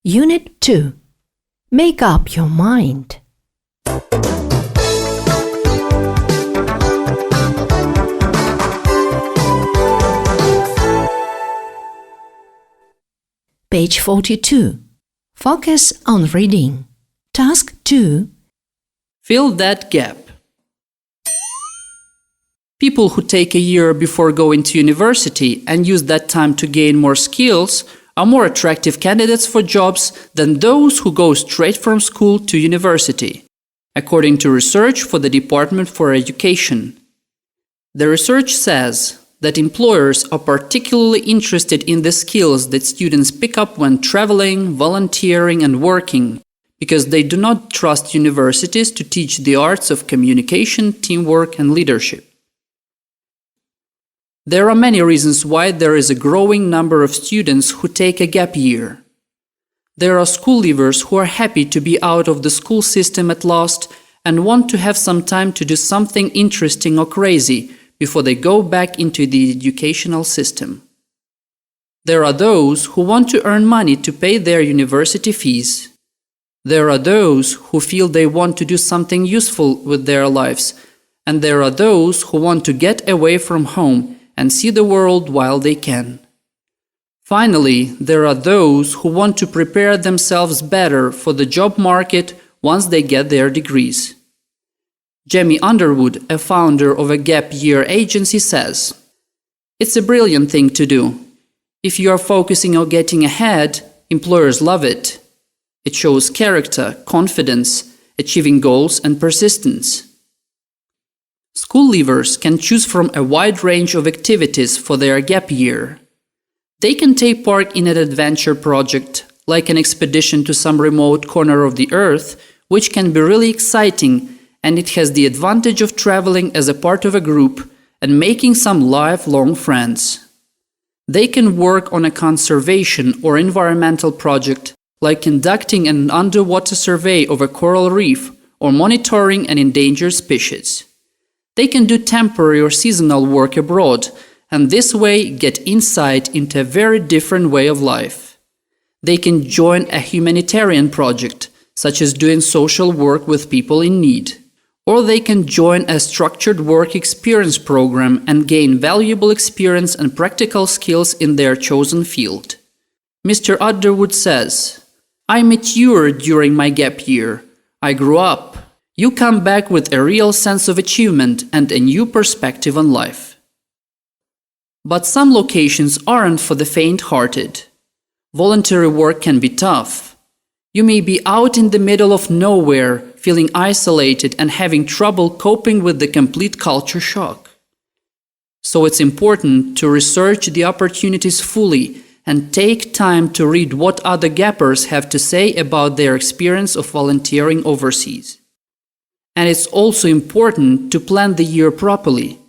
Unit 2. Make up your mind. Page 42. Focus on reading. Task 2. Fill that gap. People who take a year before going to university and use that time to gain more skills are more attractive candidates for jobs than those who go straight from school to university, according to research for the Department for Education. The research says that employers are particularly interested in the skills that students pick up when traveling, volunteering, and working, because they do not trust universities to teach the arts of communication, teamwork, and leadership. There are many reasons why there is a growing number of students who take a gap year. There are school leavers who are happy to be out of the school system at last and want to have some time to do something interesting or crazy before they go back into the educational system. There are those who want to earn money to pay their university fees. There are those who feel they want to do something useful with their lives, and there are those who want to get away from home and see the world while they can. Finally, there are those who want to prepare themselves better for the job market once they get their degrees. Jamie Underwood, a founder of a gap year agency, says, "It's a brilliant thing to do. If you are focusing on getting ahead, employers love it. It shows character, confidence, achieving goals, and persistence." School leavers can choose from a wide range of activities for their gap year. They can take part in an adventure project, like an expedition to some remote corner of the earth, which can be really exciting, and it has the advantage of traveling as a part of a group and making some lifelong friends. They can work on a conservation or environmental project, like conducting an underwater survey of a coral reef or monitoring an endangered species. They can do temporary or seasonal work abroad, and this way get insight into a very different way of life. They can join a humanitarian project, such as doing social work with people in need. Or they can join a structured work experience program and gain valuable experience and practical skills in their chosen field. Mr. Underwood says, "I matured during my gap year. I grew up." You come back with a real sense of achievement and a new perspective on life. But some locations aren't for the faint-hearted. Voluntary work can be tough. You may be out in the middle of nowhere, feeling isolated and having trouble coping with the complete culture shock. So it's important to research the opportunities fully and take time to read what other gappers have to say about their experience of volunteering overseas. And it's also important to plan the year properly.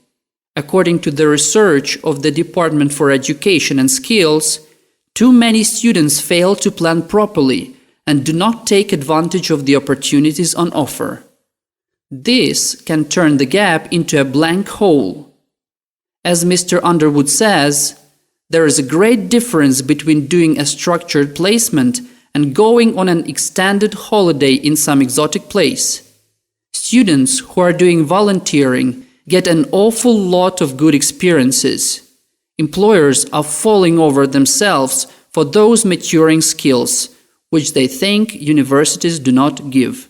According to the research of the Department for Education and Skills, too many students fail to plan properly and do not take advantage of the opportunities on offer. This can turn the gap into a blank hole. As Mr. Underwood says, there is a great difference between doing a structured placement and going on an extended holiday in some exotic place. Students who are doing volunteering get an awful lot of good experiences. Employers are falling over themselves for those maturing skills, which they think universities do not give.